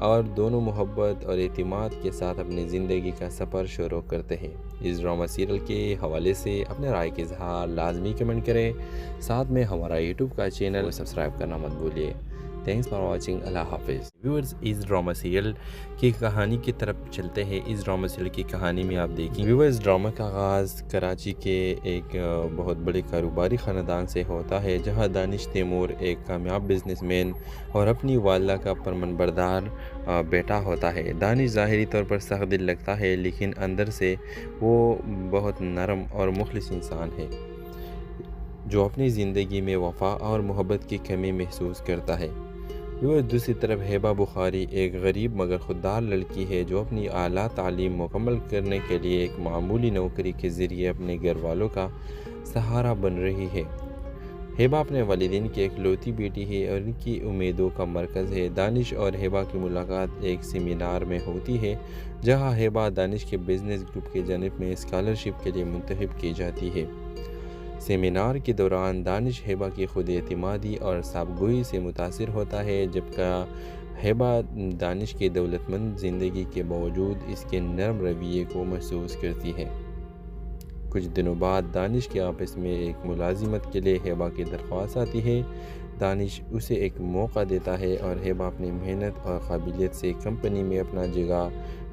اور دونوں محبت اور اعتماد کے ساتھ اپنی زندگی کا سفر شروع کرتے ہیں۔ اس ڈرامہ سیریل کے حوالے سے اپنے رائے کے اظہار لازمی کمنٹ کریں، ساتھ میں ہمارا یوٹیوب کا چینل کو سبسکرائب کرنا مت بھولیے۔ تھینکس فار واچنگ، اللہ حافظ۔ ویورز، اس ڈرامہ سیریل کی کہانی کی طرف چلتے ہیں۔ اس ڈرامہ سیریل کی کہانی میں آپ دیکھیں ویورز، ڈرامہ کا آغاز کراچی کے ایک بہت بڑے کاروباری خاندان سے ہوتا ہے، جہاں دانش تیمور ایک کامیاب بزنس مین اور اپنی والدہ کا فرمانبردار بیٹا ہوتا ہے۔ دانش ظاہری طور پر سخت دل لگتا ہے، لیکن اندر سے وہ بہت نرم اور مخلص انسان ہے، جو اپنی زندگی میں وفا اور محبت کی کمی محسوس کرتا ہے۔ دوسری طرف ہیبا بخاری ایک غریب مگر خوددار لڑکی ہے، جو اپنی اعلیٰ تعلیم مکمل کرنے کے لیے ایک معمولی نوکری کے ذریعے اپنے گھر والوں کا سہارا بن رہی ہے۔ ہیبا اپنے والدین کی اکلوتی بیٹی ہے اور ان کی امیدوں کا مرکز ہے۔ دانش اور ہیبا کی ملاقات ایک سیمینار میں ہوتی ہے، جہاں ہیبا دانش کے بزنس گروپ کی جانب میں اسکالرشپ کے لیے منتخب کی جاتی ہے۔ سیمینار کے دوران دانش ہیبا کی خود اعتمادی اور صابگوئی سے متاثر ہوتا ہے، جبکہ ہیبا دانش کی دولت مند زندگی کے باوجود اس کے نرم رویے کو محسوس کرتی ہے۔ کچھ دنوں بعد دانش کے آفس میں ایک ملازمت کے لیے ہیبا کی درخواست آتی ہے۔ دانش اسے ایک موقع دیتا ہے اور ہیبا اپنی محنت اور قابلیت سے کمپنی میں اپنا جگہ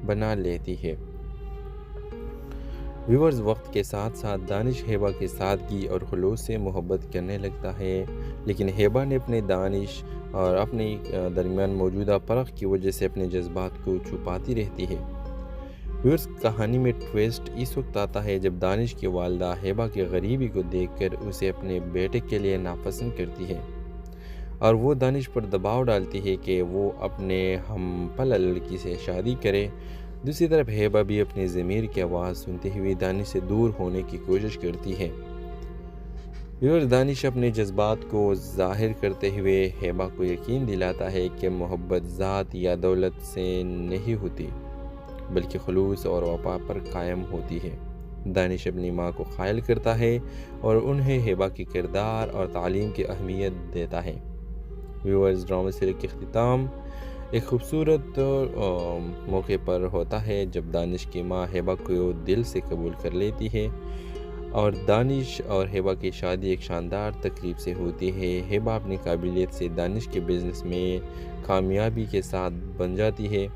بنا لیتی ہے۔ ویورز، وقت کے ساتھ ساتھ دانش ہیبا کی سادگی اور خلوص سے محبت کرنے لگتا ہے، لیکن ہیبا نے اپنے دانش اور اپنے درمیان موجودہ فرق کی وجہ سے اپنے جذبات کو چھپاتی رہتی ہے۔ ویورز، کہانی میں ٹویسٹ اس وقت آتا ہے جب دانش کی والدہ ہیبا کی غریبی کو دیکھ کر اسے اپنے بیٹے کے لیے ناپسند کرتی ہے، اور وہ دانش پر دباؤ ڈالتی ہے کہ وہ اپنے ہم پلہ لڑکی سے شادی کرے۔ دوسری طرف ہیبا بھی اپنی ضمیر کی آواز سنتے ہوئے دانش سے دور ہونے کی کوشش کرتی ہے۔ دانش اپنے جذبات کو ظاہر کرتے ہوئے ہیبا کو یقین دلاتا ہے کہ محبت ذات یا دولت سے نہیں ہوتی، بلکہ خلوص اور وفا پر قائم ہوتی ہے۔ دانش اپنی ماں کو قائل کرتا ہے اور انہیں ہیبا کی کردار اور تعلیم کی اہمیت دیتا ہے۔ ویورز، ڈرامہ سیریل کے اختتام ایک خوبصورت موقع پر ہوتا ہے، جب دانش کی ماں ہیبا کو دل سے قبول کر لیتی ہے اور دانش اور ہیبا کی شادی ایک شاندار تقریب سے ہوتی ہے۔ ہیبا اپنی قابلیت سے دانش کے بزنس میں کامیابی کے ساتھ بن جاتی ہے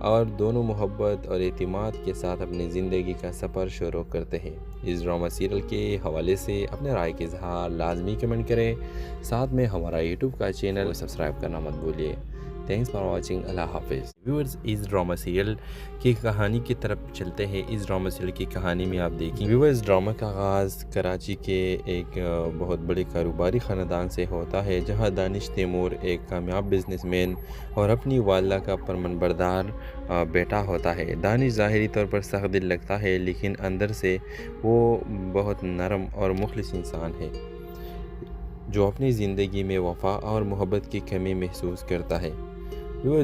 اور دونوں محبت اور اعتماد کے ساتھ اپنی زندگی کا سفر شروع کرتے ہیں۔ اس ڈرامہ سیریل کے حوالے سے اپنے رائے کے اظہار لازمی کمنٹ کریں، ساتھ میں ہمارا یوٹیوب کا چینل کو سبسکرائب کرنا مت بھولیے۔ تھینکس فار واچنگ، اللہ حافظ۔ ویورز، اس ڈرامہ سیریل کی کہانی کی طرف چلتے ہیں۔ اس ڈرامہ سیریل کی کہانی میں آپ دیکھیں ویورز، ڈرامہ کا آغاز کراچی کے ایک بہت بڑے کاروباری خاندان سے ہوتا ہے، جہاں دانش تیمور ایک کامیاب بزنس مین اور اپنی والدہ کا فرمانبردار بیٹا ہوتا ہے۔ دانش ظاہری طور پر سخت دل لگتا ہے، لیکن اندر سے وہ بہت نرم اور مخلص انسان ہے، جو اپنی زندگی میں وفا اور محبت کی کمی محسوس کرتا ہے۔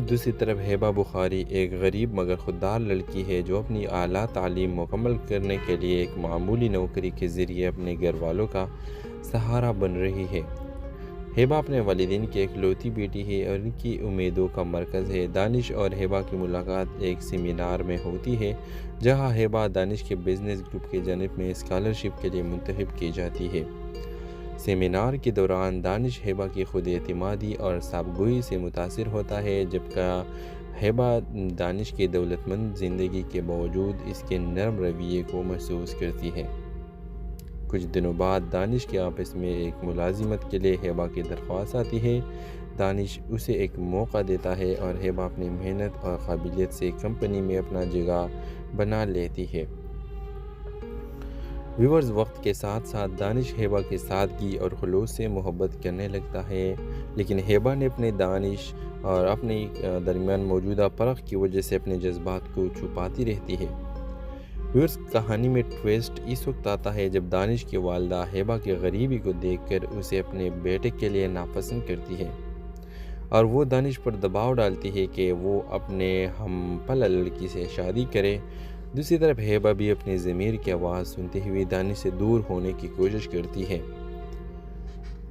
دوسری طرف ہیبا بخاری ایک غریب مگر خوددار لڑکی ہے، جو اپنی اعلیٰ تعلیم مکمل کرنے کے لیے ایک معمولی نوکری کے ذریعے اپنے گھر والوں کا سہارا بن رہی ہے۔ ہیبا اپنے والدین کی اکلوتی بیٹی ہے اور ان کی امیدوں کا مرکز ہے۔ دانش اور ہیبا کی ملاقات ایک سیمینار میں ہوتی ہے، جہاں ہیبا دانش کے بزنس گروپ کی جانب میں اسکالرشپ کے لیے منتخب کی جاتی ہے۔ سیمینار کے دوران دانش ہیبا کی خود اعتمادی اور صابگوئی سے متاثر ہوتا ہے، جبکہ ہیبا دانش کی دولت مند زندگی کے باوجود اس کے نرم رویے کو محسوس کرتی ہے۔ کچھ دنوں بعد دانش کے آفس میں ایک ملازمت کے لیے ہیبا کی درخواست آتی ہے۔ دانش اسے ایک موقع دیتا ہے اور ہیبا اپنی محنت اور قابلیت سے کمپنی میں اپنا جگہ بنا لیتی ہے۔ ویورز، وقت کے ساتھ ساتھ دانش ہیبا کی سادگی اور خلوص سے محبت کرنے لگتا ہے، لیکن ہیبا نے اپنے دانش اور اپنے درمیان موجودہ فرق کی وجہ سے اپنے جذبات کو چھپاتی رہتی ہے۔ ویورز، کہانی میں ٹویسٹ اس وقت آتا ہے جب دانش کی والدہ ہیبا کی غریبی کو دیکھ کر اسے اپنے بیٹے کے لیے ناپسند کرتی ہے، اور وہ دانش پر دباؤ ڈالتی ہے کہ وہ اپنے ہم پلہ لڑکی سے شادی کرے۔ دوسری طرف ہیبا بھی اپنی ضمیر کی آواز سنتے ہوئے دانش سے دور ہونے کی کوشش کرتی ہے۔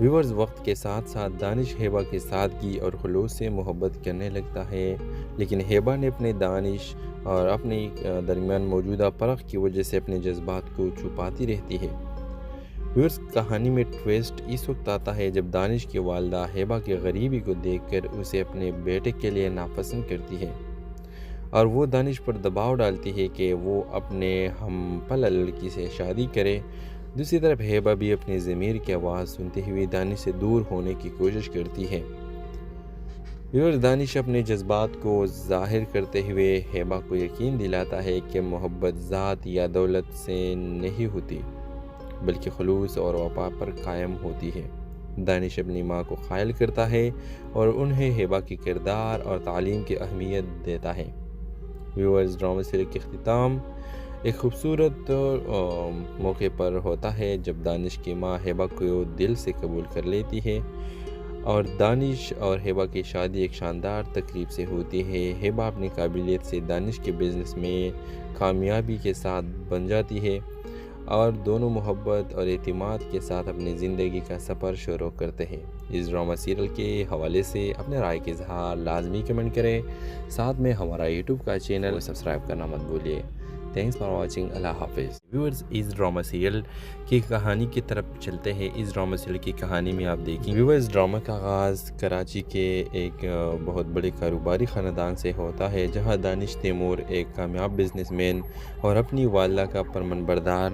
ویورز وقت کے ساتھ ساتھ دانش ہیبا کی سادگی اور خلوص سے محبت کرنے لگتا ہے، لیکن ہیبا نے اپنے دانش اور اپنے درمیان موجودہ فرق کی وجہ سے اپنے جذبات کو چھپاتی رہتی ہے۔ ویورز کہانی میں ٹویسٹ اس وقت آتا ہے جب دانش کی والدہ ہیبا کی غریبی کو دیکھ کر اسے اپنے بیٹے کے لیے ناپسند کرتی ہے اور وہ دانش پر دباؤ ڈالتی ہے کہ وہ اپنے ہم پلہ لڑکی سے شادی کرے۔ دوسری طرف ہیبا بھی اپنی ضمیر کی آواز سنتے ہوئے دانش سے دور ہونے کی کوشش کرتی ہے۔ ویورز دانش اپنے جذبات کو ظاہر کرتے ہوئے ہیبا کو یقین دلاتا ہے کہ محبت ذات یا دولت سے نہیں ہوتی بلکہ خلوص اور وفا پر قائم ہوتی ہے۔ دانش اپنی ماں کو قائل کرتا ہے اور انہیں ہیبا کی کردار اور تعلیم کی اہمیت دیتا ہے۔ ویورز ڈرامہ سیریز کے اختتام ایک خوبصورت موقع پر ہوتا ہے جب دانش کی ماں ہیبا کو دل سے قبول کر لیتی ہے اور دانش اور ہیبا کی شادی ایک شاندار تقریب سے ہوتی ہے۔ ہیبا اپنی قابلیت سے دانش کے بزنس میں کامیابی کے ساتھ بن جاتی ہے اور دونوں محبت اور اعتماد کے ساتھ اپنی زندگی کا سفر شروع کرتے ہیں۔ اس ڈرامہ سیریل کے حوالے سے اپنے رائے کے اظہار لازمی کمنٹ کریں، ساتھ میں ہمارا یوٹیوب کا چینل سبسکرائب کرنا مت بھولیے۔ تھینکس فار واچنگ، اللہ حافظ۔ ویورز اس ڈرامہ سیریل کی کہانی کی طرف چلتے ہیں۔ اس ڈرامہ سیریل کی کہانی میں آپ دیکھیں ویورز ڈرامہ کا آغاز کراچی کے ایک بہت بڑے کاروباری خاندان سے ہوتا ہے جہاں دانش تیمور ایک کامیاب بزنس مین اور اپنی والدہ کا فرمانبردار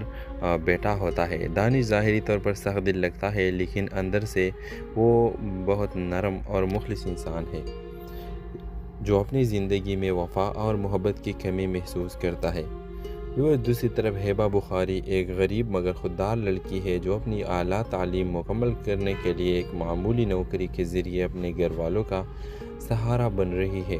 بیٹا ہوتا ہے۔ دانش ظاہری طور پر سخت دل لگتا ہے لیکن اندر سے وہ بہت نرم اور مخلص انسان ہے جو اپنی زندگی میں وفا اور محبت کی کمی محسوس کرتا ہے۔ دوسری طرف ہیبا بخاری ایک غریب مگر خوددار لڑکی ہے جو اپنی اعلیٰ تعلیم مکمل کرنے کے لیے ایک معمولی نوکری کے ذریعے اپنے گھر والوں کا سہارا بن رہی ہے۔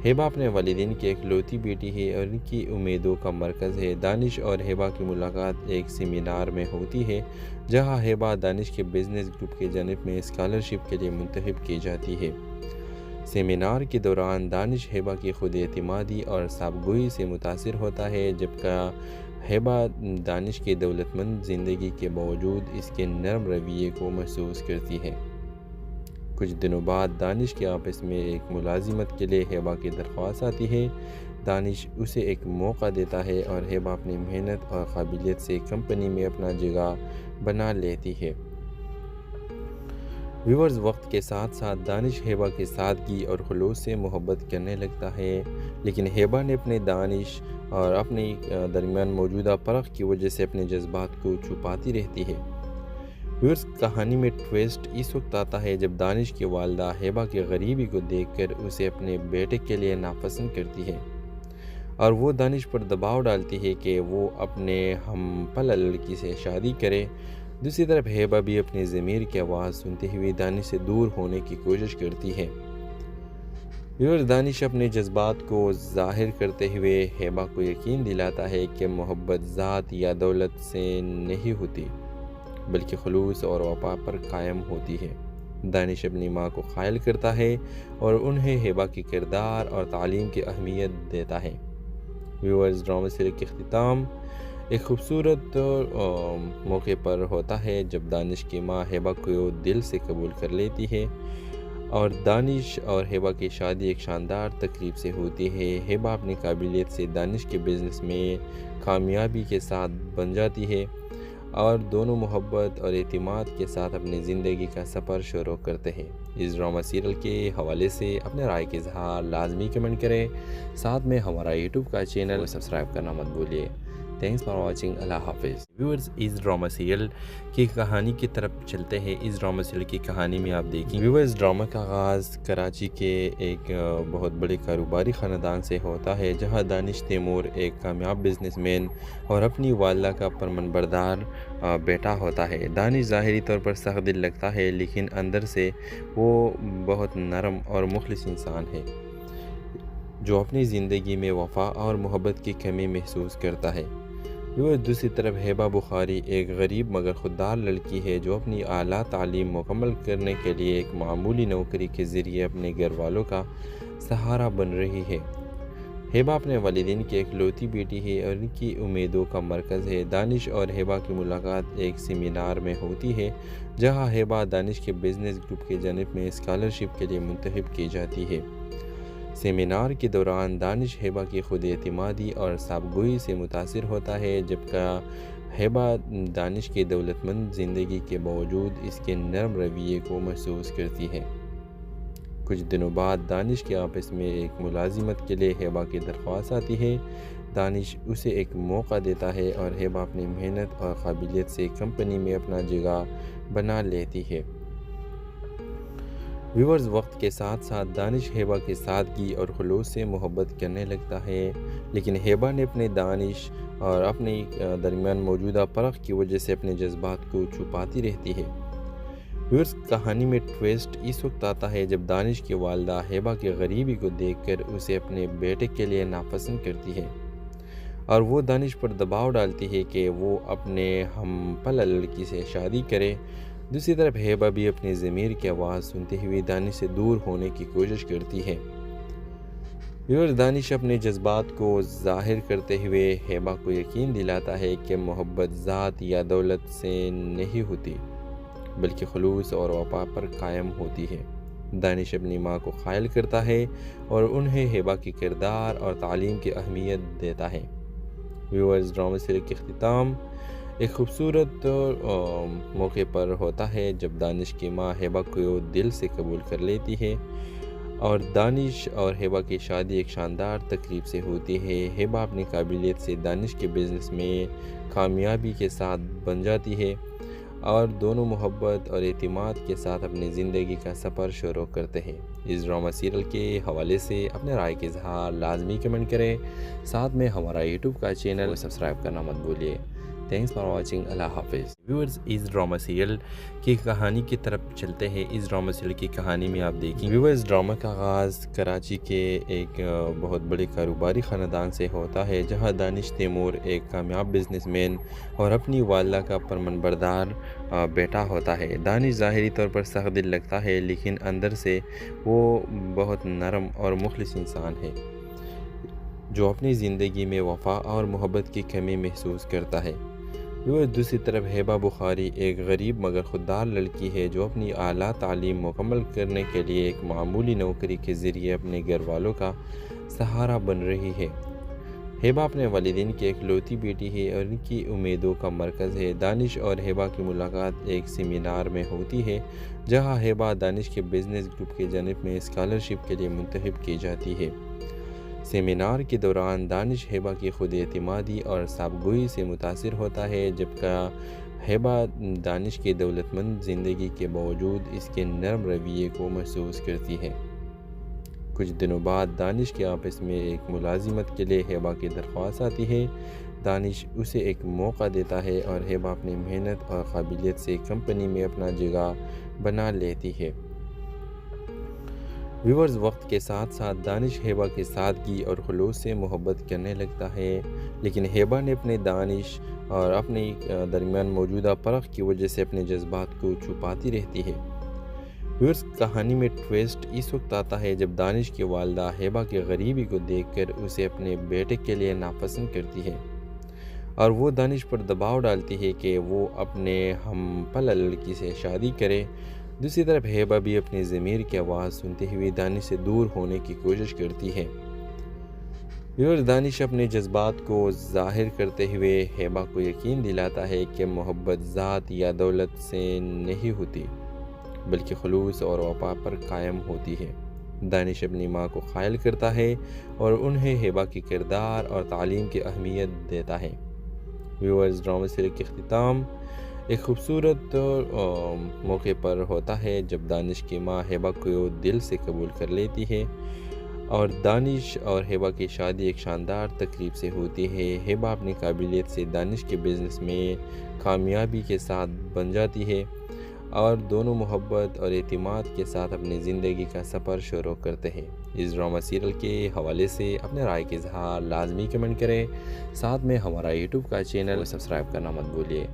ہیبا اپنے والدین کی اکلوتی بیٹی ہے اور ان کی امیدوں کا مرکز ہے۔ دانش اور ہیبا کی ملاقات ایک سیمینار میں ہوتی ہے جہاں ہیبا دانش کے بزنس گروپ کی جانب میں اسکالرشپ کے لیے منتخب کی جاتی ہے۔ سیمینار کے دوران دانش ہیبا کی خود اعتمادی اور صابگوئی سے متاثر ہوتا ہے جبکہ ہیبا دانش کی دولت مند زندگی کے باوجود اس کے نرم رویے کو محسوس کرتی ہے۔ کچھ دنوں بعد دانش کے آفس میں ایک ملازمت کے لیے ہیبا کی درخواست آتی ہے۔ دانش اسے ایک موقع دیتا ہے اور ہیبا اپنی محنت اور قابلیت سے کمپنی میں اپنا جگہ بنا لیتی ہے۔ ویورز وقت کے ساتھ ساتھ دانش ہیبا کی سادگی اور خلوص سے محبت کرنے لگتا ہے، لیکن ہیبا نے اپنے دانش اور اپنے درمیان موجودہ فرق کی وجہ سے اپنے جذبات کو چھپاتی رہتی ہے۔ ویورز کہانی میں ٹویسٹ اس وقت آتا ہے جب دانش کی والدہ ہیبا کی غریبی کو دیکھ کر اسے اپنے بیٹے کے لیے ناپسند کرتی ہے اور وہ دانش پر دباؤ ڈالتی ہے کہ وہ اپنے ہم پلہ لڑکی سے شادی کرے۔ دوسری طرف ہیبا بھی اپنی ضمیر کی آواز سنتے ہوئے دانش سے دور ہونے کی کوشش کرتی ہے۔ ویورز دانش اپنے جذبات کو ظاہر کرتے ہوئے ہیبا کو یقین دلاتا ہے کہ محبت ذات یا دولت سے نہیں ہوتی بلکہ خلوص اور وفا پر قائم ہوتی ہے۔ دانش اپنی ماں کو قائل کرتا ہے اور انہیں ہیبا کی کردار اور تعلیم کی اہمیت دیتا ہے۔ ویورز ڈرامہ سیریز کے اختتام ایک خوبصورت موقع پر ہوتا ہے جب دانش کی ماں ہیبا کو دل سے قبول کر لیتی ہے اور دانش اور ہیبا کی شادی ایک شاندار تقریب سے ہوتی ہے۔ ہیبا اپنی قابلیت سے دانش کے بزنس میں کامیابی کے ساتھ بن جاتی ہے اور دونوں محبت اور اعتماد کے ساتھ اپنی زندگی کا سفر شروع کرتے ہیں۔ اس ڈرامہ سیریل کے حوالے سے اپنے رائے کے اظہار لازمی کمنٹ کریں، ساتھ میں ہمارا یوٹیوب کا چینل سبسکرائب کرنا مت بھولیے۔ تھینکس فار واچنگ، اللہ حافظ۔ ویورز اس ڈرامہ سیریل کی کہانی کی طرف چلتے ہیں۔ اس ڈرامہ سیریل کی کہانی میں آپ دیکھیں ویورز ڈرامہ کا آغاز کراچی کے ایک بہت بڑے کاروباری خاندان سے ہوتا ہے جہاں دانش تیمور ایک کامیاب بزنس مین اور اپنی والدہ کا فرمانبردار بیٹا ہوتا ہے۔ دانش ظاہری طور پر سخت دل لگتا ہے لیکن اندر سے وہ بہت نرم اور مخلص انسان ہے جو اپنی زندگی میں وفا اور محبت کی کمی محسوس کرتا ہے۔ دوسری طرف ہیبا بخاری ایک غریب مگر خوددار لڑکی ہے جو اپنی اعلیٰ تعلیم مکمل کرنے کے لیے ایک معمولی نوکری کے ذریعے اپنے گھر والوں کا سہارا بن رہی ہے۔ ہیبا اپنے والدین کی اکلوتی بیٹی ہے اور ان کی امیدوں کا مرکز ہے۔ دانش اور ہیبا کی ملاقات ایک سیمینار میں ہوتی ہے جہاں ہیبا دانش کے بزنس گروپ کی جانب میں اسکالرشپ کے لیے منتخب کی جاتی ہے۔ سیمینار کے دوران دانش ہیبا کی خود اعتمادی اور صابگوئی سے متاثر ہوتا ہے، جبکہ ہیبا دانش کی دولت مند زندگی کے باوجود اس کے نرم رویے کو محسوس کرتی ہے۔ کچھ دنوں بعد دانش کے آفس میں ایک ملازمت کے لیے ہیبا کی درخواست آتی ہے۔ دانش اسے ایک موقع دیتا ہے اور ہیبا اپنی محنت اور قابلیت سے کمپنی میں اپنا جگہ بنا لیتی ہے۔ ویورز، وقت کے ساتھ ساتھ دانش ہیبا کی سادگی اور خلوص سے محبت کرنے لگتا ہے، لیکن ہیبا نے اپنے دانش اور اپنے درمیان موجودہ فرق کی وجہ سے اپنے جذبات کو چھپاتی رہتی ہے۔ ویورز، کہانی میں ٹویسٹ اس وقت آتا ہے جب دانش کی والدہ ہیبا کی غریبی کو دیکھ کر اسے اپنے بیٹے کے لیے ناپسند کرتی ہے اور وہ دانش پر دباؤ ڈالتی ہے کہ وہ اپنے ہم پلہ لڑکی سے شادی کرے۔ دوسری طرف ہیبا بھی اپنی ضمیر کی آواز سنتے ہوئے دانش سے دور ہونے کی کوشش کرتی ہے۔ ویورز، دانش اپنے جذبات کو ظاہر کرتے ہوئے ہیبا کو یقین دلاتا ہے کہ محبت ذات یا دولت سے نہیں ہوتی بلکہ خلوص اور وفا پر قائم ہوتی ہے۔ دانش اپنی ماں کو قائل کرتا ہے اور انہیں ہیبا کی کردار اور تعلیم کی اہمیت دیتا ہے۔ ویورز، ڈرامہ سیریز کے اختتام ایک خوبصورت موقع پر ہوتا ہے جب دانش کی ماں ہیبا کو دل سے قبول کر لیتی ہے اور دانش اور ہیبا کی شادی ایک شاندار تقریب سے ہوتی ہے۔ ہیبا اپنی قابلیت سے دانش کے بزنس میں کامیابی کے ساتھ بن جاتی ہے اور دونوں محبت اور اعتماد کے ساتھ اپنی زندگی کا سفر شروع کرتے ہیں۔ اس ڈرامہ سیریل کے حوالے سے اپنے رائے کا اظہار لازمی کمنٹ کریں، ساتھ میں ہمارا یوٹیوب کا چینل سبسکرائب کرنا مت بھولیے۔ تھینکس فار واچنگ، اللہ حافظ۔ ویورز، اس ڈرامہ سیریل کی کہانی کی طرف چلتے ہیں۔ اس ڈرامہ سیریل کی کہانی میں آپ دیکھیں ویورز، ڈرامہ کا آغاز کراچی کے ایک بہت بڑے کاروباری خاندان سے ہوتا ہے جہاں دانش تیمور ایک کامیاب بزنس مین اور اپنی والدہ کا فرمان بردار بیٹا ہوتا ہے۔ دانش ظاہری طور پر سخت دل لگتا ہے لیکن اندر سے وہ بہت نرم اور مخلص انسان ہے جو اپنی زندگی میں وفا اور محبت کی کمی محسوس کرتا ہے۔ دوسری طرف ہیبا بخاری ایک غریب مگر خوددار لڑکی ہے جو اپنی اعلیٰ تعلیم مکمل کرنے کے لیے ایک معمولی نوکری کے ذریعے اپنے گھر والوں کا سہارا بن رہی ہے۔ ہیبا اپنے والدین کی اکلوتی بیٹی ہے اور ان کی امیدوں کا مرکز ہے۔ دانش اور ہیبا کی ملاقات ایک سیمینار میں ہوتی ہے جہاں ہیبا دانش کے بزنس گروپ کی جانب میں اسکالرشپ کے لیے منتخب کی جاتی ہے۔ سیمینار کے دوران دانش ہیبا کی خود اعتمادی اور صابگوئی سے متاثر ہوتا ہے، جبکہ ہیبا دانش کی دولت مند زندگی کے باوجود اس کے نرم رویے کو محسوس کرتی ہے۔ کچھ دنوں بعد دانش کے آفس میں ایک ملازمت کے لیے ہیبا کی درخواست آتی ہے۔ دانش اسے ایک موقع دیتا ہے اور ہیبا اپنی محنت اور قابلیت سے کمپنی میں اپنا جگہ بنا لیتی ہے۔ ویورز، وقت کے ساتھ ساتھ دانش ہیبا کی سادگی اور خلوص سے محبت کرنے لگتا ہے، لیکن ہیبا نے اپنے دانش اور اپنے درمیان موجودہ فرق کی وجہ سے اپنے جذبات کو چھپاتی رہتی ہے۔ ویورز، کہانی میں ٹویسٹ اس وقت آتا ہے جب دانش کی والدہ ہیبا کی غریبی کو دیکھ کر اسے اپنے بیٹے کے لیے ناپسند کرتی ہے اور وہ دانش پر دباؤ ڈالتی ہے کہ وہ اپنے ہم پلہ لڑکی سے شادی کرے۔ دوسری طرف ہیبا بھی اپنی ضمیر کی آواز سنتے ہوئے دانش سے دور ہونے کی کوشش کرتی ہے۔ ویورز، دانش اپنے جذبات کو ظاہر کرتے ہوئے ہیبا کو یقین دلاتا ہے کہ محبت ذات یا دولت سے نہیں ہوتی بلکہ خلوص اور وفا پر قائم ہوتی ہے۔ دانش اپنی ماں کو قائل کرتا ہے اور انہیں ہیبا کی کردار اور تعلیم کی اہمیت دیتا ہے۔ ویورز، ڈرامہ سیریز کے اختتام ایک خوبصورت موقع پر ہوتا ہے جب دانش کی ماں ہیبا کو دل سے قبول کر لیتی ہے اور دانش اور ہیبا کی شادی ایک شاندار تقریب سے ہوتی ہے۔ ہیبا اپنی قابلیت سے دانش کے بزنس میں کامیابی کے ساتھ بن جاتی ہے اور دونوں محبت اور اعتماد کے ساتھ اپنی زندگی کا سفر شروع کرتے ہیں۔ اس ڈرامہ سیریل کے حوالے سے اپنے رائے کا اظہار لازمی کمنٹ کریں، ساتھ میں ہمارا یوٹیوب کا چینل سبسکرائب کرنا مت بھولیے۔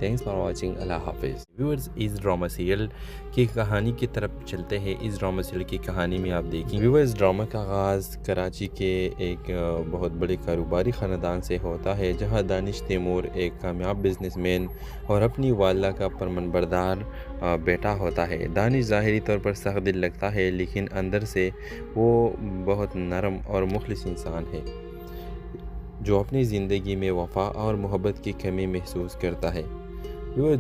تھینکس فار واچنگ، اللہ حافظ ویورز۔ اس ڈرامہ سیریل کی کہانی کی طرف چلتے ہیں۔ اس ڈرامہ سیریل کی کہانی میں آپ دیکھیں ویورز، ڈرامہ کا آغاز کراچی کے ایک بہت بڑے کاروباری خاندان سے ہوتا ہے، جہاں دانش تیمور ایک کامیاب بزنس مین اور اپنی والدہ کا فرمانبردار بیٹا ہوتا ہے۔ دانش ظاہری طور پر سخت دل لگتا ہے، لیکن اندر سے وہ بہت نرم اور مخلص انسان ہے جو اپنی زندگی میں وفا اور محبت کی کمی محسوس کرتا ہے۔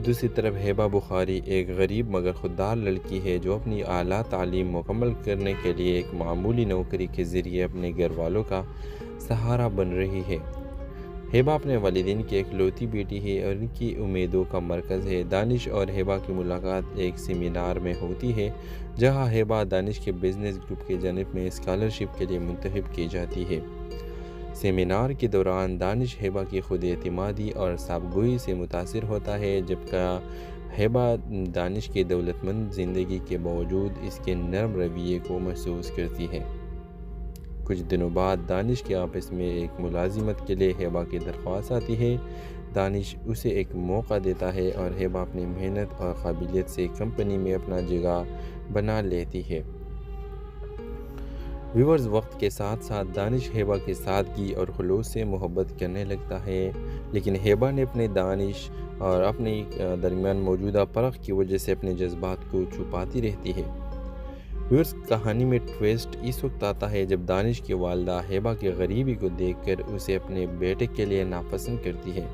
دوسری طرف ہیبا بخاری ایک غریب مگر خوددار لڑکی ہے جو اپنی اعلیٰ تعلیم مکمل کرنے کے لیے ایک معمولی نوکری کے ذریعے اپنے گھر والوں کا سہارا بن رہی ہے۔ ہیبا اپنے والدین کی اکلوتی بیٹی ہے اور ان کی امیدوں کا مرکز ہے۔ دانش اور ہیبا کی ملاقات ایک سیمینار میں ہوتی ہے، جہاں ہیبا دانش کے بزنس گروپ کی جانب میں اسکالرشپ کے لیے منتخب کی جاتی ہے۔ سیمینار کے دوران دانش ہیبا کی خود اعتمادی اور صابگوئی سے متاثر ہوتا ہے، جبکہ ہیبا دانش کی دولت مند زندگی کے باوجود اس کے نرم رویے کو محسوس کرتی ہے۔ کچھ دنوں بعد دانش کے آفس میں ایک ملازمت کے لیے ہیبا کی درخواست آتی ہے۔ دانش اسے ایک موقع دیتا ہے اور ہیبا اپنی محنت اور قابلیت سے کمپنی میں اپنا جگہ بنا لیتی ہے۔ ویورز، وقت کے ساتھ ساتھ دانش ہیبا کی سادگی اور خلوص سے محبت کرنے لگتا ہے، لیکن ہیبا نے اپنے دانش اور اپنے درمیان موجودہ فرق کی وجہ سے اپنے جذبات کو چھپاتی رہتی ہے۔ ویورز، کہانی میں ٹویسٹ اس وقت آتا ہے جب دانش کی والدہ ہیبا کی غریبی کو دیکھ کر اسے اپنے بیٹے کے لیے ناپسند کرتی ہے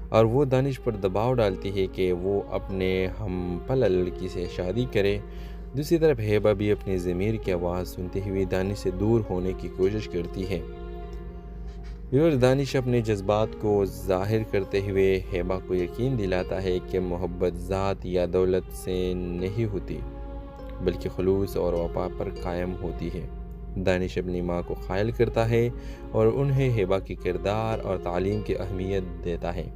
اور وہ دانش پر دباؤ ڈالتی ہے کہ وہ اپنے ہم پلہ لڑکی سے شادی کرے۔ دوسری طرف ہیبا بھی اپنی ضمیر کی آواز سنتے ہوئے دانش سے دور ہونے کی کوشش کرتی ہے۔ دانش اپنے جذبات کو ظاہر کرتے ہوئے ہیبا کو یقین دلاتا ہے کہ محبت ذات یا دولت سے نہیں ہوتی، بلکہ خلوص اور وفا پر قائم ہوتی ہے۔ دانش اپنی ماں کو قائل کرتا ہے اور انہیں ہیبا کی کردار اور تعلیم کی اہمیت دیتا ہے۔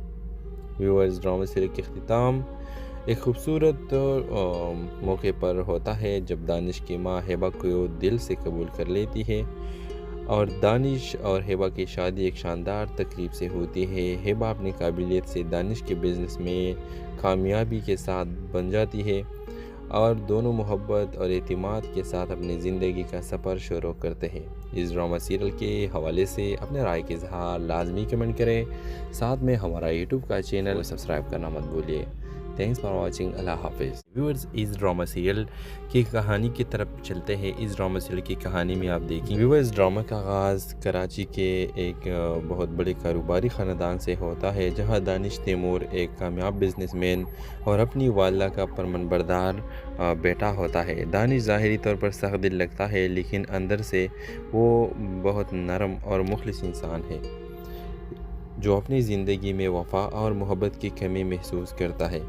ویورز، ڈرامہ سیریل کے اختتام ایک خوبصورت موقع پر ہوتا ہے جب دانش کی ماں ہیبا کو دل سے قبول کر لیتی ہے اور دانش اور ہیبا کی شادی ایک شاندار تقریب سے ہوتی ہے۔ ہیبا اپنی قابلیت سے دانش کے بزنس میں کامیابی کے ساتھ بن جاتی ہے اور دونوں محبت اور اعتماد کے ساتھ اپنی زندگی کا سفر شروع کرتے ہیں۔ اس ڈرامہ سیریل کے حوالے سے اپنے رائے کے اظہار لازمی کمنٹ کریں، ساتھ میں ہمارا یوٹیوب کا چینل سبسکرائب کرنا مت بھولیے۔ تھینکس فار واچنگ، اللہ حافظ ویورز۔ اس ڈرامہ سیریل کی کہانی کی طرف چلتے ہیں۔ اس ڈرامہ سیریل کی کہانی میں آپ دیکھیں ویورز، ڈرامہ کا آغاز کراچی کے ایک بہت بڑے کاروباری خاندان سے ہوتا ہے، جہاں دانش تیمور ایک کامیاب بزنس مین اور اپنی والدہ کا فرمانبردار بیٹا ہوتا ہے۔ دانش ظاہری طور پر سخت دل لگتا ہے، لیکن اندر سے وہ بہت نرم اور مخلص انسان ہے جو اپنی زندگی میں وفا اور محبت کی کمی محسوس کرتا ہے۔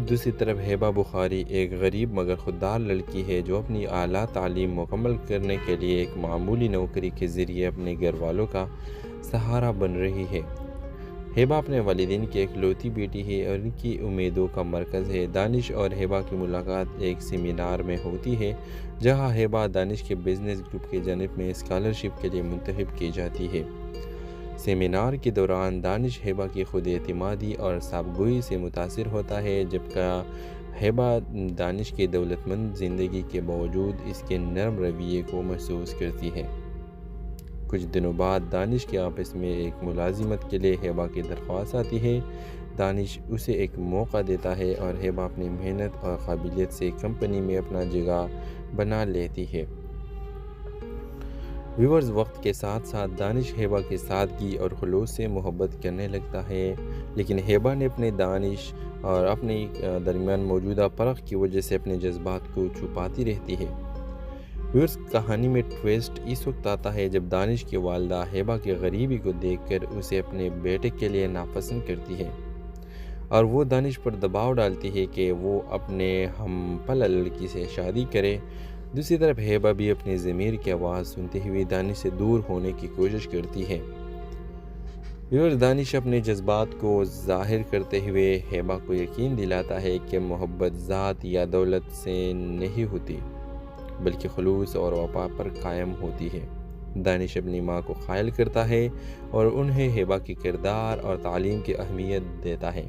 دوسری طرف ہیبا بخاری ایک غریب مگر خوددار لڑکی ہے جو اپنی اعلیٰ تعلیم مکمل کرنے کے لیے ایک معمولی نوکری کے ذریعے اپنے گھر والوں کا سہارا بن رہی ہے۔ ہیبا اپنے والدین کی اکلوتی بیٹی ہے اور ان کی امیدوں کا مرکز ہے۔ دانش اور ہیبا کی ملاقات ایک سیمینار میں ہوتی ہے، جہاں ہیبا دانش کے بزنس گروپ کی جانب میں اسکالرشپ کے لیے منتخب کی جاتی ہے۔ سیمینار کے دوران دانش ہیبا کی خود اعتمادی اور صابگوئی سے متاثر ہوتا ہے، جبکہ ہیبا دانش کی دولت مند زندگی کے باوجود اس کے نرم رویے کو محسوس کرتی ہے۔ کچھ دنوں بعد دانش کے آفس میں ایک ملازمت کے لیے ہیبا کی درخواست آتی ہے۔ دانش اسے ایک موقع دیتا ہے اور ہیبا اپنی محنت اور قابلیت سے کمپنی میں اپنا جگہ بنا لیتی ہے۔ ویورز، وقت کے ساتھ ساتھ دانش ہیبا کی سادگی اور خلوص سے محبت کرنے لگتا ہے، لیکن ہیبا نے اپنے دانش اور اپنے درمیان موجودہ فرق کی وجہ سے اپنے جذبات کو چھپاتی رہتی ہے۔ ویورز، کہانی میں ٹویسٹ اس وقت آتا ہے جب دانش کی والدہ ہیبا کی غریبی کو دیکھ کر اسے اپنے بیٹے کے لیے ناپسند کرتی ہے اور وہ دانش پر دباؤ ڈالتی ہے کہ وہ اپنے ہم پلہ لڑکی سے شادی کرے۔ دوسری طرف ہیبا بھی اپنی ضمیر کی آواز سنتے ہوئے دانش سے دور ہونے کی کوشش کرتی ہے۔ دانش اپنے جذبات کو ظاہر کرتے ہوئے ہیبا کو یقین دلاتا ہے کہ محبت ذات یا دولت سے نہیں ہوتی، بلکہ خلوص اور وفا پر قائم ہوتی ہے۔ دانش اپنی ماں کو قائل کرتا ہے اور انہیں ہیبا کی کردار اور تعلیم کی اہمیت دیتا ہے۔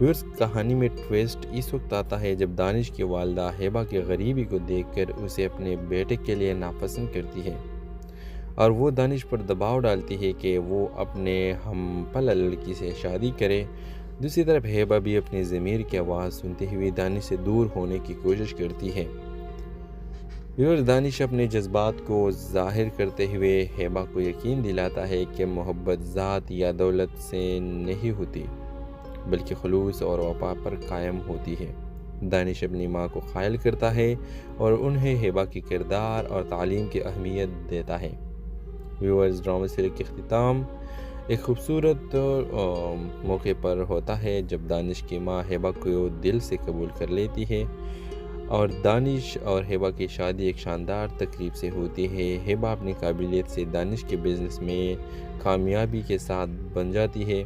ویورز کہانی میں ٹویسٹ اس وقت آتا ہے جب دانش کی والدہ ہیبا کی غریبی کو دیکھ کر اسے اپنے بیٹے کے لیے ناپسند کرتی ہے اور وہ دانش پر دباؤ ڈالتی ہے کہ وہ اپنے ہم پلہ لڑکی سے شادی کرے۔ دوسری طرف ہیبا بھی اپنی ضمیر کی آواز سنتے ہوئے دانش سے دور ہونے کی کوشش کرتی ہے۔ دانش اپنے جذبات کو ظاہر کرتے ہوئے ہیبا کو یقین دلاتا ہے کہ محبت ذات یا دولت سے نہیں ہوتی بلکہ خلوص اور وفا پر قائم ہوتی ہے۔ دانش اپنی ماں کو قائل کرتا ہے اور انہیں ہیبا کی کردار اور تعلیم کی اہمیت دیتا ہے۔ ویورز ڈرامہ سیریل کے اختتام ایک خوبصورت موقع پر ہوتا ہے جب دانش کی ماں ہیبا کو دل سے قبول کر لیتی ہے اور دانش اور ہیبا کی شادی ایک شاندار تقریب سے ہوتی ہے۔ ہیبا اپنی قابلیت سے دانش کے بزنس میں کامیابی کے ساتھ بن جاتی ہے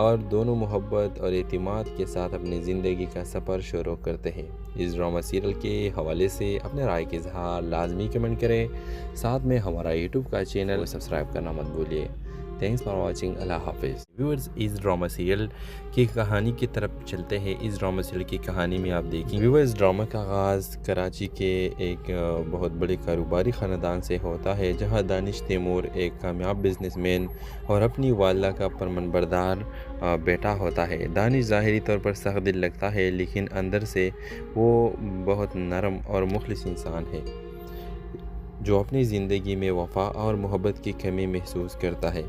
اور دونوں محبت اور اعتماد کے ساتھ اپنی زندگی کا سفر شروع کرتے ہیں۔ اس ڈرامہ سیریل کے حوالے سے اپنے رائے کے اظہار لازمی کمنٹ کریں، ساتھ میں ہمارا یوٹیوب کا چینل سبسکرائب کرنا مت بھولیے۔ تھینکس فار واچنگ، اللہ حافظ۔ ویورز اس ڈرامہ سیریل کی کہانی کی طرف چلتے ہیں۔ اس ڈرامہ سیریل کی کہانی میں آپ دیکھیں ویورز ڈرامہ کا آغاز کراچی کے ایک بہت بڑے کاروباری خاندان سے ہوتا ہے جہاں دانش تیمور ایک کامیاب بزنس مین اور اپنی والدہ کا فرمانبردار بیٹا ہوتا ہے۔ دانش ظاہری طور پر سخت دل لگتا ہے لیکن اندر سے وہ بہت نرم اور مخلص انسان ہے جو اپنی زندگی میں وفا اور محبت کی کمی محسوس کرتا ہے۔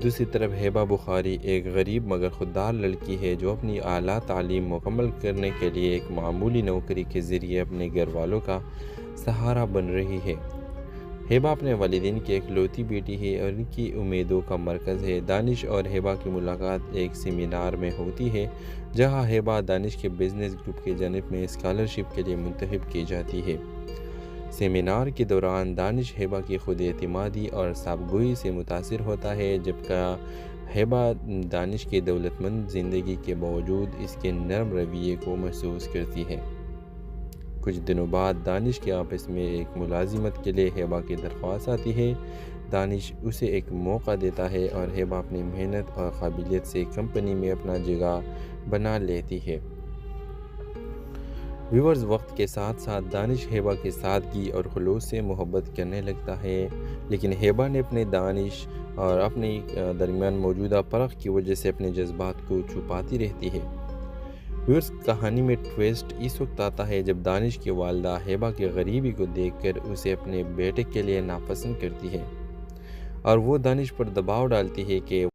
دوسری طرف ہیبا بخاری ایک غریب مگر خوددار لڑکی ہے جو اپنی اعلیٰ تعلیم مکمل کرنے کے لیے ایک معمولی نوکری کے ذریعے اپنے گھر والوں کا سہارا بن رہی ہے۔ ہیبا اپنے والدین کی اکلوتی بیٹی ہے اور ان کی امیدوں کا مرکز ہے۔ دانش اور ہیبا کی ملاقات ایک سیمینار میں ہوتی ہے جہاں ہیبا دانش کے بزنس گروپ کی جانب میں اسکالرشپ کے لیے منتخب کی جاتی ہے۔ سیمینار کے دوران دانش ہیبا کی خود اعتمادی اور صابگوئی سے متاثر ہوتا ہے جبکہ ہیبا دانش کی دولت مند زندگی کے باوجود اس کے نرم رویے کو محسوس کرتی ہے۔ کچھ دنوں بعد دانش کے آفس میں ایک ملازمت کے لیے ہیبا کی درخواست آتی ہے۔ دانش اسے ایک موقع دیتا ہے اور ہیبا اپنی محنت اور قابلیت سے کمپنی میں اپنا جگہ بنا لیتی ہے۔ ویورز وقت کے ساتھ ساتھ دانش ہیبا کی سادگی اور خلوص سے محبت کرنے لگتا ہے لیکن ہیبا نے اپنے دانش اور اپنی درمیان موجودہ فرق کی وجہ سے اپنے جذبات کو چھپاتی رہتی ہے۔ ویورز کہانی میں ٹویسٹ اس وقت آتا ہے جب دانش کی والدہ ہیبا کی غریبی کو دیکھ کر اسے اپنے بیٹے کے لیے ناپسند کرتی ہے اور وہ دانش پر دباؤ ڈالتی ہے کہ